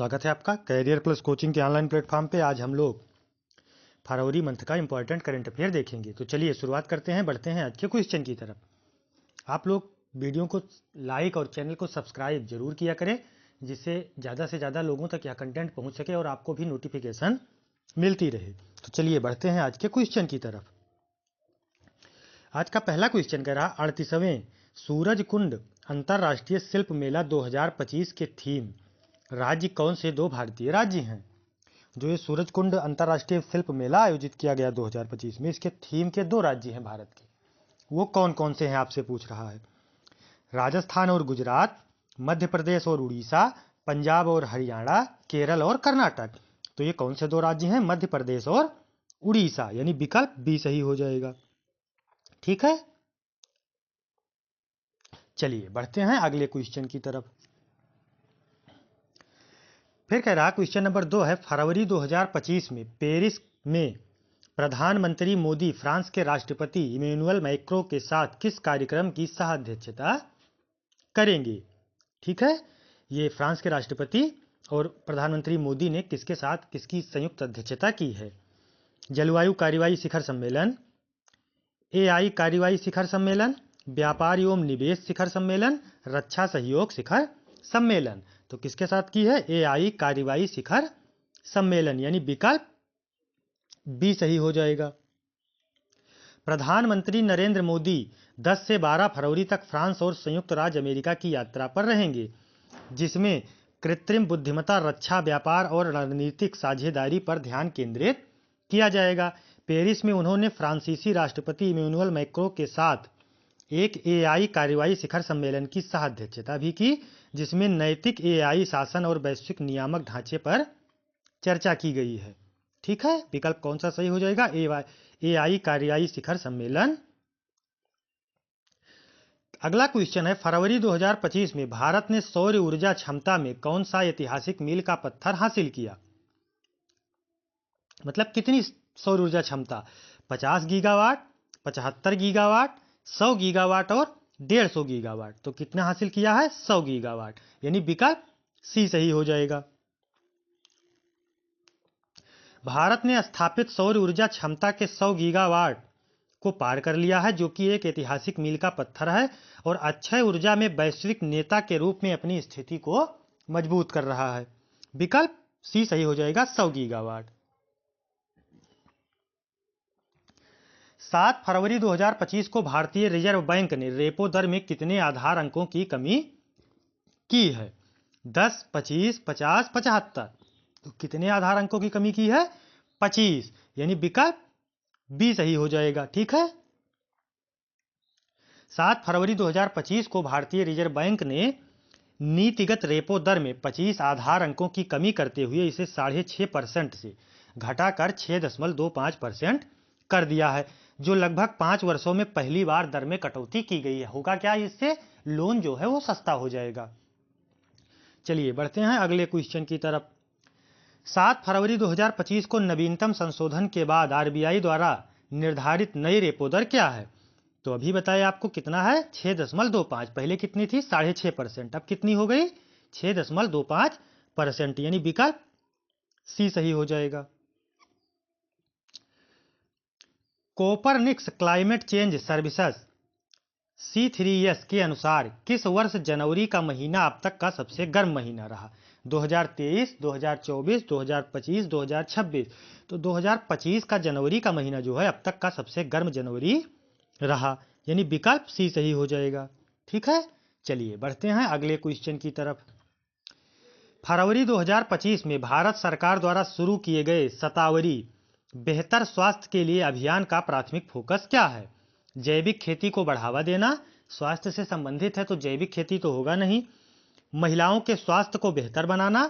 स्वागत है आपका कैरियर प्लस कोचिंग के ऑनलाइन प्लेटफॉर्म पे। आज हम लोग फरवरी मंथ का इंपॉर्टेंट करंट अफेयर देखेंगे। तो चलिए शुरुआत करते हैं, बढ़ते हैं आज के क्वेश्चन की तरफ। आप लोग वीडियो को लाइक और चैनल को सब्सक्राइब जरूर किया करें, जिससे ज़्यादा से ज़्यादा लोगों तक यह कंटेंट पहुँच सके और आपको भी नोटिफिकेशन मिलती रहे। तो चलिए बढ़ते हैं आज के क्वेश्चन की तरफ। आज का पहला क्वेश्चन कह रहा 38वें सूरज कुंड अंतर्राष्ट्रीय शिल्प मेला 2025 के थीम राज्य कौन से दो भारतीय राज्य हैं। जो ये सूरज कुंड अंतर्राष्ट्रीय शिल्प मेला आयोजित किया गया 2025 में, इसके थीम के दो राज्य हैं भारत के, वो कौन कौन से हैं आपसे पूछ रहा है। राजस्थान और गुजरात, मध्य प्रदेश और उड़ीसा, पंजाब और हरियाणा, केरल और कर्नाटक। तो ये कौन से दो राज्य हैं? मध्य प्रदेश और उड़ीसा, यानी विकल्प बी सही हो जाएगा। ठीक है, चलिए बढ़ते हैं अगले क्वेश्चन की तरफ। फिर कह रहा क्वेश्चन नंबर 2 है, फरवरी 2025 में पेरिस में प्रधानमंत्री मोदी फ्रांस के राष्ट्रपति इमैनुअल मैक्रों के साथ किस कार्यक्रम की सह अध्यक्षता करेंगे। ठीक है, ये फ्रांस के राष्ट्रपति और प्रधानमंत्री मोदी ने किसके साथ किसकी संयुक्त अध्यक्षता की है। जलवायु कार्रवाई शिखर सम्मेलन, एआई कार्रवाई शिखर सम्मेलन, व्यापार एवं निवेश शिखर सम्मेलन, रक्षा सहयोग शिखर सम्मेलन। तो किसके साथ की है? एआई कार्रवाई शिखर सम्मेलन, यानी विकल्प बी सही हो जाएगा। प्रधानमंत्री नरेंद्र मोदी 10 से 12 फरवरी तक फ्रांस और संयुक्त राज्य अमेरिका की यात्रा पर रहेंगे, जिसमें कृत्रिम बुद्धिमत्ता, रक्षा, व्यापार और रणनीतिक साझेदारी पर ध्यान केंद्रित किया जाएगा। पेरिस में उन्होंने फ्रांसीसी राष्ट्रपति इमैनुअल मैक्रों के साथ एक एआई कार्रवाई शिखर सम्मेलन की सह अध्यक्षता भी की, जिसमें नैतिक एआई शासन और वैश्विक नियामक ढांचे पर चर्चा की गई है। ठीक है, विकल्प कौन सा सही हो जाएगा? एआई कार्रवाई शिखर सम्मेलन। अगला क्वेश्चन है, फरवरी 2025 में भारत ने सौर ऊर्जा क्षमता में कौन सा ऐतिहासिक मील का पत्थर हासिल किया। मतलब कितनी सौर ऊर्जा क्षमता? 50 गीगावाट, 75 गीगावाट, 100 गीगावाट और 150 गीगावाट। तो कितना हासिल किया है? 100 गीगावाट, यानी विकल्प सी सही हो जाएगा। भारत ने स्थापित सौर ऊर्जा क्षमता के 100 गीगावाट को पार कर लिया है, जो कि एक ऐतिहासिक मील का पत्थर है और अक्षय ऊर्जा में वैश्विक नेता के रूप में अपनी स्थिति को मजबूत कर रहा है। विकल्प सी सही हो जाएगा, 100 गीगावाट। 7 फरवरी 2025 को भारतीय रिजर्व बैंक ने रेपो दर में कितने आधार अंकों की कमी की है? 10, 25, 50, 75। तो कितने आधार अंकों की कमी की है? 25, यानी विकल्प बी सही हो जाएगा। ठीक है, 7 फरवरी 2025 को भारतीय रिजर्व बैंक ने नीतिगत रेपो दर में 25 आधार अंकों की कमी करते हुए इसे 6.5% से घटाकर 6.25% कर दिया है, जो लगभग 5 वर्षों में पहली बार दर में कटौती की गई है। होगा क्या? इससे लोन जो है वो सस्ता हो जाएगा। चलिए बढ़ते हैं अगले क्वेश्चन की तरफ। 7 फरवरी 2025 को नवीनतम संशोधन के बाद आरबीआई द्वारा निर्धारित नई रेपो दर क्या है? तो अभी बताया आपको कितना है? 6.25। पहले कितनी थी? 6.5%। अब कितनी हो गई? 6.25%, यानी विकल्प सी सही हो जाएगा। कोपरनिक्स क्लाइमेट चेंज सर्विसेज C3S के अनुसार किस वर्ष जनवरी का महीना अब तक का सबसे गर्म महीना रहा? 2023, 2024, 2025, 2026। तो 2025 का जनवरी का महीना जो है अब तक का सबसे गर्म जनवरी रहा, यानी विकल्प सी सही हो जाएगा। ठीक है, चलिए बढ़ते हैं अगले क्वेश्चन की तरफ। फरवरी 2025 में भारत सरकार द्वारा शुरू किए गए शतावरी बेहतर स्वास्थ्य के लिए अभियान का प्राथमिक फोकस क्या है? जैविक खेती को बढ़ावा देना। स्वास्थ्य से संबंधित है तो जैविक खेती तो होगा नहीं। महिलाओं के स्वास्थ्य को बेहतर बनाना,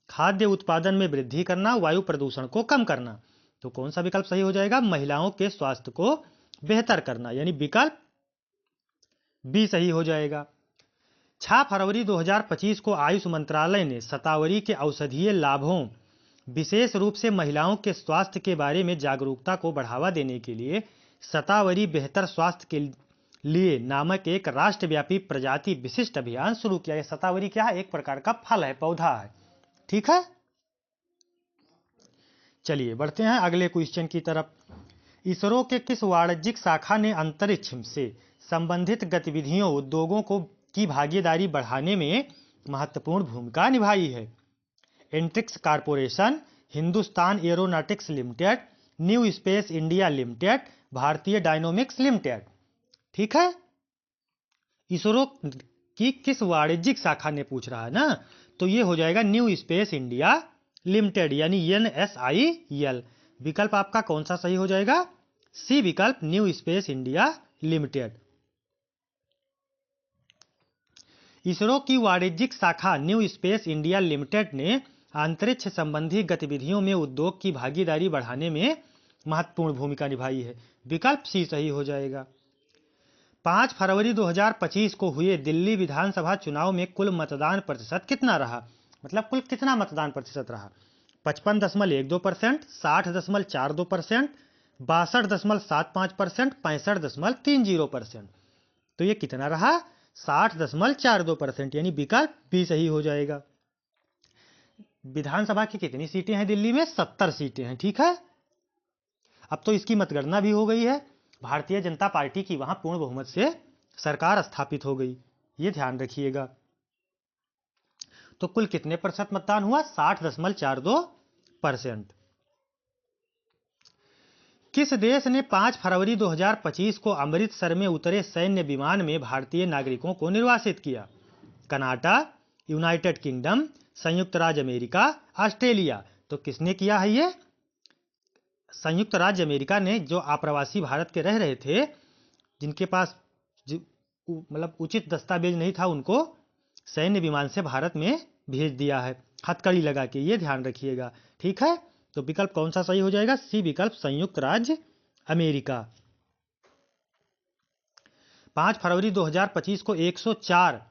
खाद्य उत्पादन में वृद्धि करना, वायु प्रदूषण को कम करना। तो कौन सा विकल्प सही हो जाएगा? महिलाओं के स्वास्थ्य को बेहतर करना, यानी विकल्प बी सही हो जाएगा। 6 फरवरी 2025 को आयुष मंत्रालय ने शतावरी के औषधीय लाभों, विशेष रूप से महिलाओं के स्वास्थ्य के बारे में जागरूकता को बढ़ावा देने के लिए शतावरी बेहतर स्वास्थ्य के लिए नामक एक राष्ट्रव्यापी प्रजाति विशिष्ट अभियान शुरू किया है। शतावरी क्या है? एक प्रकार का फल है, पौधा है, ठीक है, चलिए बढ़ते हैं अगले क्वेश्चन की तरफ। इसरो के किस वाणिज्यिक शाखा ने अंतरिक्ष से संबंधित गतिविधियों उद्योगों को की भागीदारी बढ़ाने में महत्वपूर्ण भूमिका निभाई है? Antrix corporation, Hindustan aeronautics limited, new space India limited, भारतीय डायनोमिक्स लिमिटेड। ठीक है, इसरो की किस वाणिज्यिक शाखा ने पूछ रहा है ना, तो ये हो जाएगा न्यू स्पेस इंडिया लिमिटेड यानी NSIL। विकल्प आपका कौन सा सही हो जाएगा? सी विकल्प, new space India limited. ISRO की वाणिज्यिक शाखा न्यू स्पेस इंडिया लिमिटेड ने अंतरिक्ष संबंधी गतिविधियों में उद्योग की भागीदारी बढ़ाने में महत्वपूर्ण भूमिका निभाई है। विकल्प सी सही हो जाएगा। 5 फरवरी 2025 को हुए दिल्ली विधानसभा चुनाव में कुल मतदान प्रतिशत कितना रहा? मतलब कुल कितना मतदान प्रतिशत रहा? 55.12%, 60.42%, 62.75%, 65.30%। तो ये कितना रहा? 60.42% यानी विकल्प बी सही हो जाएगा। विधानसभा की कितनी सीटें हैं दिल्ली में? 70 सीटें हैं। ठीक है, अब तो इसकी मतगणना भी हो गई है। भारतीय जनता पार्टी की वहां पूर्ण बहुमत से सरकार स्थापित हो गई, ये ध्यान रखिएगा। तो कुल कितने प्रतिशत मतदान हुआ? 60.42%। किस देश ने 5 फरवरी 2025 को अमृतसर में उतरे सैन्य विमान में भारतीय नागरिकों को निर्वासित किया? कनाडा, यूनाइटेड किंगडम, संयुक्त राज्य अमेरिका, ऑस्ट्रेलिया। तो किसने किया है ये? संयुक्त राज्य अमेरिका ने, जो आप्रवासी भारत के रह रहे थे, जिनके पास मतलब उचित दस्तावेज नहीं था, उनको सैन्य विमान से भारत में भेज दिया है हथकड़ी लगा के, ये ध्यान रखिएगा। ठीक है, तो विकल्प कौन सा सही हो जाएगा? सी विकल्प, संयुक्त राज्य अमेरिका। 5 फरवरी 2025 को 104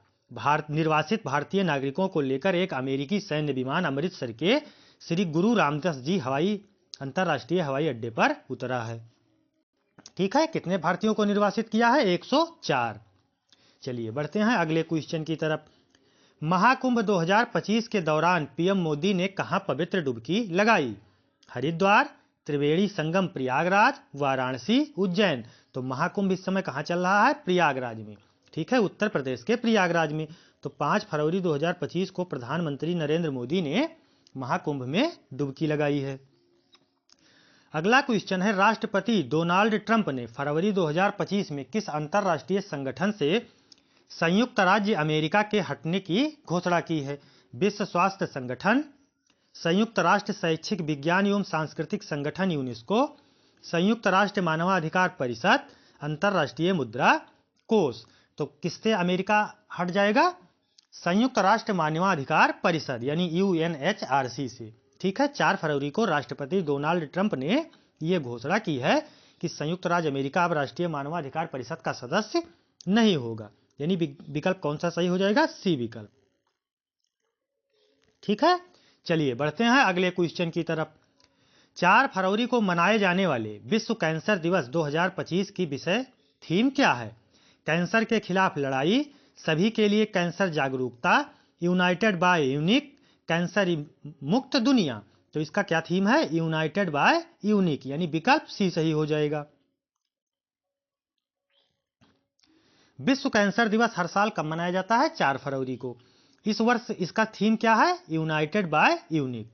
निर्वासित भारतीय नागरिकों को लेकर एक अमेरिकी सैन्य विमान अमृतसर के श्री गुरु रामदास जी अंतरराष्ट्रीय हवाई अड्डे पर उतरा है। ठीक है, कितने भारतीयों को निर्वासित किया है? 104। चलिए बढ़ते हैं अगले क्वेश्चन की तरफ। महाकुंभ 2025 के दौरान पीएम मोदी ने कहां पवित्र डुबकी लगाई? हरिद्वार, त्रिवेणी संगम प्रयागराज, वाराणसी, उज्जैन। तो महाकुंभ इस समय कहां चल रहा है? प्रयागराज में। ठीक है, उत्तर प्रदेश के प्रयागराज में। तो 5 फरवरी 2025 को प्रधानमंत्री नरेंद्र मोदी ने महाकुंभ में डुबकी लगाई है। अगला क्वेश्चन है, राष्ट्रपति डोनाल्ड ट्रंप ने फरवरी 2025 में किस अंतरराष्ट्रीय संगठन से संयुक्त राज्य अमेरिका के हटने की घोषणा की है? विश्व स्वास्थ्य संगठन, संयुक्त राष्ट्र शैक्षिक विज्ञान एवं सांस्कृतिक संगठन यूनेस्को, संयुक्त राष्ट्र मानवाधिकार परिषद, अंतरराष्ट्रीय मुद्रा कोष। तो किससे अमेरिका हट जाएगा? संयुक्त राष्ट्र मानवाधिकार परिषद यानी UNHRC से। ठीक है, 4 फरवरी को राष्ट्रपति डोनाल्ड ट्रंप ने यह घोषणा की है कि संयुक्त राज्य अमेरिका अब राष्ट्रीय मानवाधिकार परिषद का सदस्य नहीं होगा, यानी विकल्प कौन सा सही हो जाएगा? सी विकल्प। ठीक है, चलिए बढ़ते हैं अगले क्वेश्चन की तरफ। 4 फरवरी को मनाए जाने वाले विश्व कैंसर दिवस 2025 की विषय थीम क्या है? कैंसर के खिलाफ लड़ाई, सभी के लिए कैंसर जागरूकता, यूनाइटेड बाय यूनिक, कैंसर मुक्त दुनिया। तो इसका क्या थीम है? यूनाइटेड बाय यूनिक, यानी विकल्प सी सही हो जाएगा। विश्व कैंसर दिवस हर साल कब मनाया जाता है? 4 फरवरी को। इस वर्ष इसका थीम क्या है? United by unique.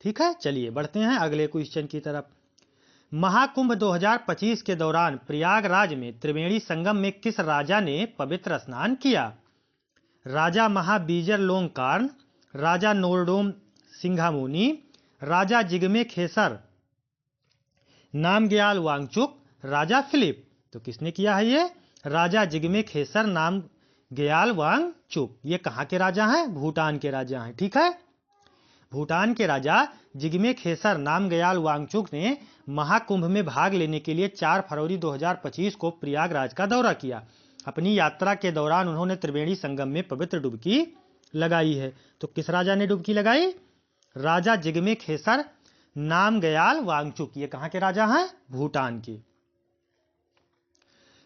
ठीक है, चलिए बढ़ते हैं अगले क्वेश्चन की तरफ। महाकुंभ 2025 के दौरान प्रयागराज में त्रिवेणी संगम में किस राजा ने पवित्र स्नान किया? राजा महाबीजर लोंगकार्न, राजा नोरडोम सिंघामुनी, राजा जिगमे खेसर नामग्याल वांगचुक, राजा फिलिप। तो किसने किया है ये? राजा जिगमे खेसर नामग्याल वांगचुक। ये कहाँ के राजा हैं? भूटान के राजा हैं। ठीक है, भूटान के राजा जिगमे खेसर नामग्याल वांगचुक ने महाकुंभ में भाग लेने के लिए 4 फरवरी 2025 को प्रयागराज का दौरा किया। अपनी यात्रा के दौरान उन्होंने त्रिवेणी संगम में पवित्र डुबकी लगाई है। तो किस राजा ने डुबकी लगाई? राजा जिगमे खेसर नामग्याल वांगचुक। ये कहाँ के राजा हैं? भूटान के।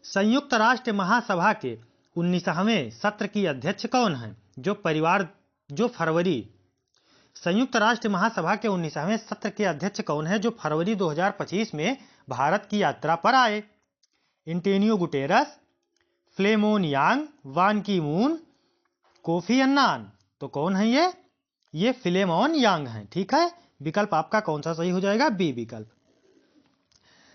संयुक्त राष्ट्र महासभा के 19वें सत्र की अध्यक्ष कौन है? जो परिवार जो फरवरी संयुक्त राष्ट्र महासभा के 19वें सत्र के अध्यक्ष कौन है जो फरवरी 2025 में भारत की यात्रा पर आए? एंटोनियो गुटेरस, फ्लेमोन यांग, वान की मून, कोफी अन्नान। तो कौन है ये फ्लेमोन यांग हैं। ठीक है, विकल्प आपका कौन सा सही हो जाएगा? बी विकल्प।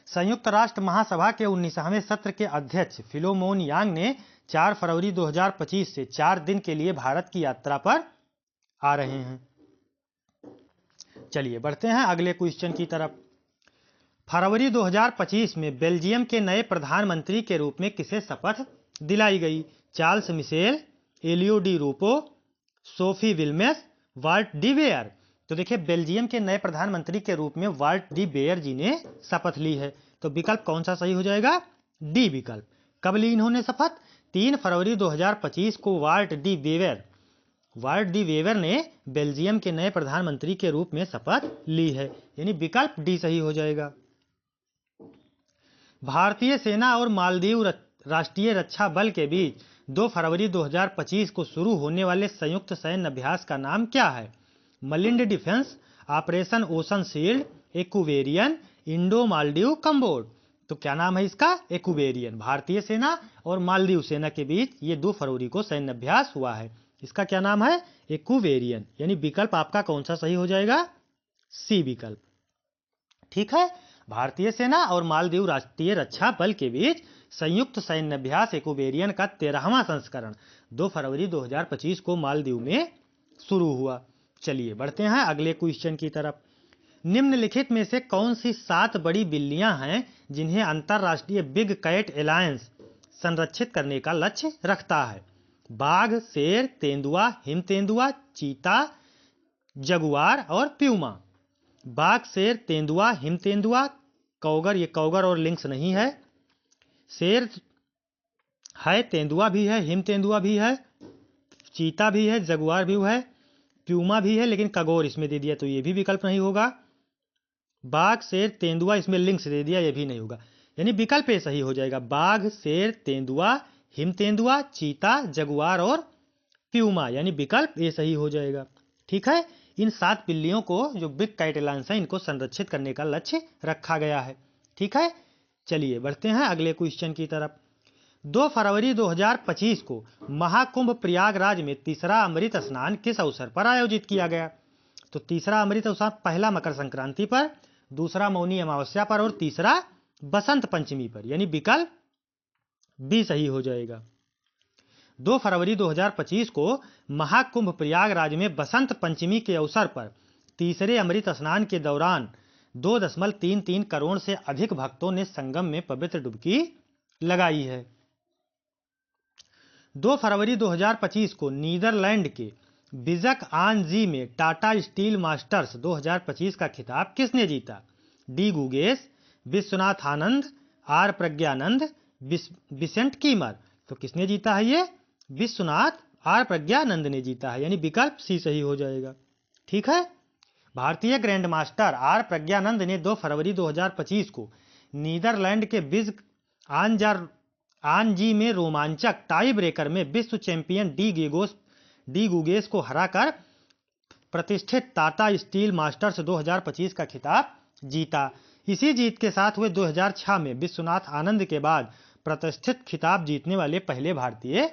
संयुक्त राष्ट्र महासभा के 19वें सत्र के अध्यक्ष फिलोमोन यांग ने 4 फरवरी 2025 से 4 दिन के लिए भारत की यात्रा पर आ रहे हैं। चलिए बढ़ते हैं अगले क्वेश्चन की तरफ। फरवरी 2025 में बेल्जियम के नए प्रधानमंत्री के रूप में किसे शपथ दिलाई गई? चार्ल्स मिशेल, एलियो डी रूपो, सोफी विल्मेस, वाल्ट डी बेयर। तो देखिए बेल्जियम के नए प्रधानमंत्री के रूप में वाल्ट डी बेयर जी ने शपथ ली है। तो विकल्प कौन सा सही हो जाएगा? डी विकल्प। कब ली इन्होंने शपथ? 3 फरवरी 2025 को वाल्ट डी वेवर ने बेल्जियम के नए प्रधानमंत्री के रूप में शपथ ली है, यानी विकल्प डी सही हो जाएगा। भारतीय सेना और मालदीव राष्ट्रीय रक्षा बल के बीच 2 फरवरी 2025 को शुरू होने वाले संयुक्त सैन्य अभ्यास का नाम क्या है? मलिंड defence, operation ocean shield, Aquarian, Indo Maldives कम्बोड। तो क्या नाम है इसका? एक्वेरियन। भारतीय सेना और मालदीव सेना के बीच ये 2 फरवरी को सैन्य अभ्यास हुआ है। इसका क्या नाम है? एक्वेरियन, यानी विकल्प आपका कौन सा सही हो जाएगा? सी विकल्प। ठीक है, भारतीय सेना और मालदीव राष्ट्रीय रक्षा बल के बीच संयुक्त सैन्य अभ्यास एक्वेरियन का 13वां संस्करण 2 फरवरी 2025 को मालदीव में शुरू हुआ। चलिए बढ़ते हैं अगले क्वेश्चन की तरफ। निम्नलिखित में से कौन सी 7 बड़ी बिल्लियां हैं जिन्हें अंतरराष्ट्रीय बिग कैट एलायंस संरक्षित करने का लक्ष्य रखता है? बाघ, शेर, तेंदुआ, हिम तेंदुआ, चीता, जगुआर और प्यूमा। बाघ, शेर, तेंदुआ, हिम तेंदुआ, कौगर, ये कौगर और लिंक्स नहीं है, शेर है, तेंदुआ भी है, हिम तेंदुआ भी है, चीता भी है, जगुआर भी है, प्यूमा भी है, लेकिन कगोर इसमें दे दिया तो ये भी विकल्प नहीं होगा। बाघ, शेर, तेंदुआ इसमें लिंक्स दे दिया, ये भी नहीं होगा, यानी विकल्प ये सही हो जाएगा। बाघ, शेर, तेंदुआ, हिम तेंदुआ, चीता, जगुआर और प्यूमा, यानी विकल्प ये सही हो जाएगा। ठीक है, इन 7 बिल्लियों को जो बिग कैट एलायंस है इनको संरक्षित करने का लक्ष्य रखा गया है। ठीक है, चलिए बढ़ते हैं अगले क्वेश्चन की तरफ। 2 फरवरी 2025 को महाकुंभ प्रयागराज में तीसरा अमृत स्नान किस अवसर पर आयोजित किया गया? तो तीसरा अमृत स्नान पहला मकर संक्रांति पर, दूसरा मौनी अमावस्या पर और तीसरा बसंत पंचमी पर, यानी विकल्प बी सही हो जाएगा। 2 फरवरी 2025 को महाकुंभ प्रयागराज में बसंत पंचमी के अवसर पर तीसरे अमृत स्नान के दौरान 2.33 करोड़ से अधिक भक्तों ने संगम में पवित्र डुबकी लगाई है। 2 फरवरी 2025 को नीदरलैंड के बिजक आन जी में टाटा स्टील मास्टर्स 2025 का खिताब किसने जीता? D Gukesh, Vishwanath Anand, R Praggnanandhaa, Vincent Keymer. तो किसने जीता है? ये विश्वनाथ आर प्रज्ञानंद ने जीता है, यानी विकल्प सी सही हो जाएगा। ठीक है, भारतीय ग्रैंड मास्टर आर प्रज्ञानंद ने 2 फरवरी 2025 को नीदरलैंड के बिज आन जी में रोमांचक टाई ब्रेकर में विश्व चैंपियन डी गुगेश को हराकर प्रतिष्ठित टाटा स्टील मास्टर्स 2025 का खिताब जीता। इसी जीत के साथ वे 2006 में विश्वनाथ आनंद के बाद प्रतिष्ठित खिताब जीतने वाले पहले भारतीय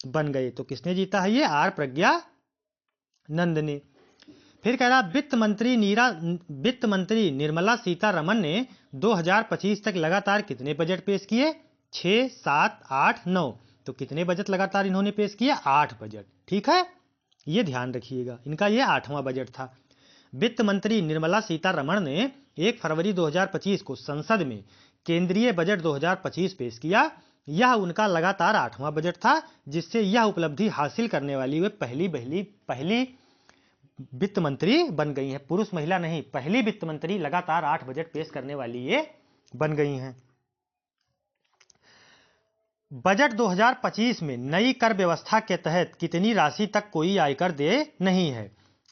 बन गए। तो किसने जीता है? ये आर प्रज्ञानंद ने। फिर कह रहा वित्त मंत्री निर्मला सीतारमण ने 2025 तक लगातार कितने बजट पेश किए? 6, 7, 8, 9। तो कितने बजट लगातार इन्होंने पेश किया? 8 बजट। ठीक है, ये ध्यान रखिएगा, इनका ये 8वां बजट था। वित्त मंत्री निर्मला सीतारमण ने 1 फरवरी 2025 को संसद में केंद्रीय बजट 2025 पेश किया। यह उनका लगातार 8वां बजट था, जिससे यह उपलब्धि हासिल करने वाली वे पहली वित्त मंत्री बन गई हैं। पुरुष महिला नहीं, पहली वित्त मंत्री लगातार 8 बजट पेश करने वाली ये बन गई हैं। बजट 2025 में नई कर व्यवस्था के तहत कितनी राशि तक कोई आयकर दे नहीं है?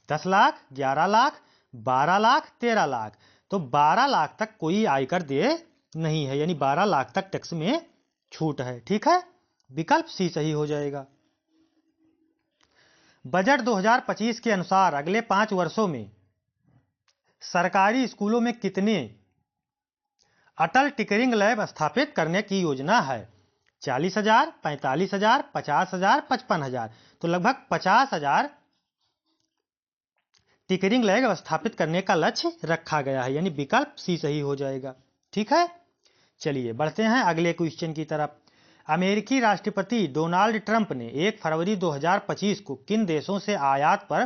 10 लाख, 11 लाख, 12 लाख, 13 लाख। तो 12 लाख तक कोई आयकर दे नहीं है, यानी 12 लाख तक टैक्स में छूट है। ठीक है, विकल्प सी सही हो जाएगा। बजट 2025 के अनुसार अगले 5 वर्षों में सरकारी स्कूलों में कितने अटल टिकरिंग लैब स्थापित करने की योजना है? 40,000, 45,000, 50,000, 55,000। तो लगभग 50,000 टिकरिंग लैब स्थापित करने का लक्ष्य रखा गया है, यानी विकल्प सी सही हो जाएगा। ठीक है, चलिए बढ़ते हैं अगले क्वेश्चन की तरफ। अमेरिकी राष्ट्रपति डोनाल्ड ट्रंप ने 1 फरवरी 2025 को किन देशों से आयात पर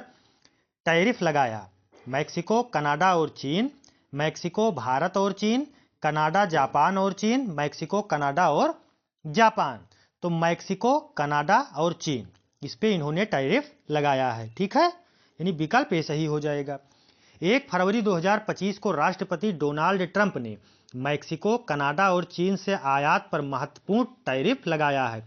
टैरिफ लगाया? मैक्सिको, कनाडा और चीन, मैक्सिको, भारत और चीन, कनाडा, जापान और चीन, मैक्सिको, कनाडा और जापान। तो मैक्सिको, कनाडा और चीन, इस पे इन्होंने टैरिफ लगाया है। ठीक है, यानी विकल्प ए सही हो जाएगा। 1 फरवरी 2025 को राष्ट्रपति डोनाल्ड ट्रंप ने मैक्सिको, कनाडा और चीन से आयात पर महत्वपूर्ण टैरिफ लगाया है।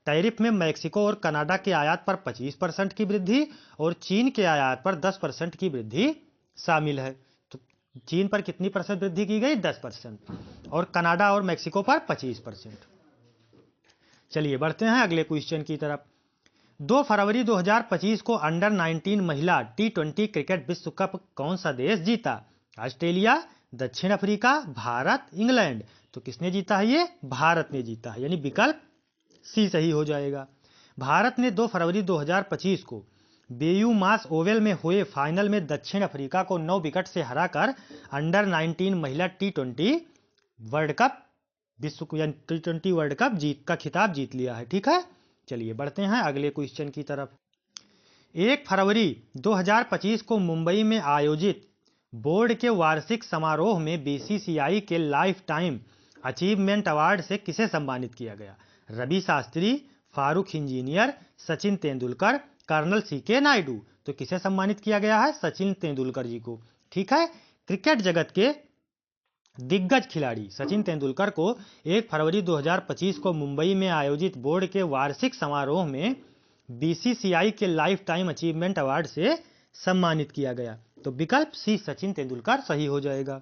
टैरिफ में मैक्सिको और कनाडा के आयात पर 25% की वृद्धि और चीन के आयात पर 10% की वृद्धि शामिल है। तो चीन पर कितनी % वृद्धि की गई? 10%, और कनाडा और मैक्सिको पर 25%। चलिए बढ़ते हैं अगले क्वेश्चन की तरफ। 2 फरवरी 2025 को अंडर 19 महिला T20 क्रिकेट विश्व कप कौन सा देश जीता? ऑस्ट्रेलिया, दक्षिण अफ्रीका, भारत, इंग्लैंड। तो किसने जीता है? ये भारत ने जीता है, यानी विकल्प सी सही हो जाएगा। भारत ने 2 फरवरी 2025 को बेयू मास ओवल में हुए फाइनल में दक्षिण अफ्रीका को 9 विकेट से हराकर अंडर 19 महिला T20 वर्ल्ड कप विश्व T20 वर्ल्ड कप का खिताब जीत लिया है। ठीक है, चलिए बढ़ते हैं अगले क्वेश्चन की तरफ। 1 फरवरी 2025 को मुंबई में आयोजित बोर्ड के वार्षिक समारोह में बीसीसीआई के लाइफ टाइम अचीवमेंट अवार्ड से किसे सम्मानित किया गया? रवि शास्त्री, फारूक इंजीनियर, सचिन तेंदुलकर, कर्नल सीके नायडू। तो किसे सम्मानित किया गया है? सचिन तेंदुलकर जी को। ठीक है, क्रिकेट जगत के दिग्गज खिलाड़ी सचिन तेंदुलकर को 1 फरवरी 2025 को मुंबई में आयोजित बोर्ड के वार्षिक समारोह में बीसीसीआई के लाइफ टाइम अचीवमेंट अवार्ड से सम्मानित किया गया। तो विकल्प सी सचिन तेंदुलकर सही हो जाएगा।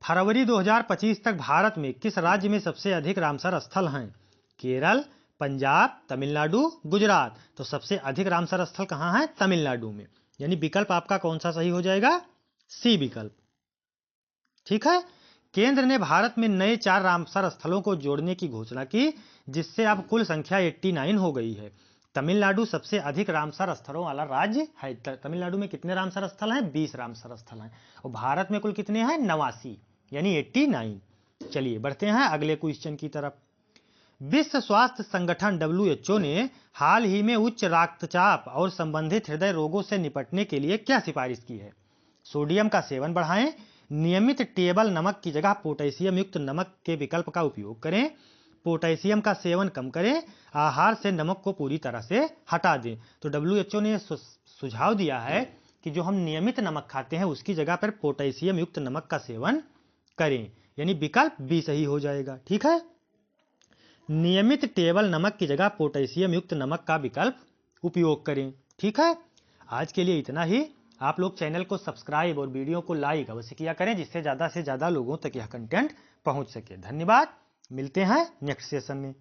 फरवरी 2025 तक भारत में किस राज्य में सबसे अधिक रामसर स्थल हैं? केरल, पंजाब, तमिलनाडु, गुजरात। तो सबसे अधिक रामसर स्थल कहाँ है? तमिलनाडु में, यानी विकल्प आपका कौन सा सही हो जाएगा? सी विकल्प। ठीक है, केंद्र ने भारत में नए 4 रामसर स्थलों को जोड़ने की घोषणा की, जिससे अब कुल संख्या 89 हो गई है। तमिलनाडु सबसे अधिक रामसर स्थलों वाला राज्य है। तमिलनाडु में कितने रामसर स्थल हैं? 20 रामसर स्थल हैं, और भारत में कुल कितने हैं? 89, यानी 89। चलिए बढ़ते हैं अगले क्वेश्चन की तरफ। विश्व स्वास्थ्य संगठन WHO ने हाल ही में उच्च रक्तचाप और संबंधित हृदय रोगों से निपटने के लिए क्या सिफारिश की है? सोडियम का सेवन बढ़ाएं, नियमित टेबल नमक की जगह पोटेशियम युक्त नमक के विकल्प का उपयोग करें, पोटेशियम का सेवन कम करें, आहार से नमक को पूरी तरह से हटा दें। तो WHO ने सुझाव दिया है कि जो हम नियमित नमक खाते हैं उसकी जगह पर पोटेशियम युक्त नमक का सेवन करें, यानी विकल्प बी सही हो जाएगा। ठीक है, नियमित टेबल नमक की जगह पोटेशियम युक्त नमक का विकल्प उपयोग करें। ठीक है, आज के लिए इतना ही। आप लोग चैनल को सब्सक्राइब और वीडियो को लाइक अवश्य किया करें, जिससे ज़्यादा से ज़्यादा लोगों तक यह कंटेंट पहुंच सके। धन्यवाद, मिलते हैं नेक्स्ट सेशन में।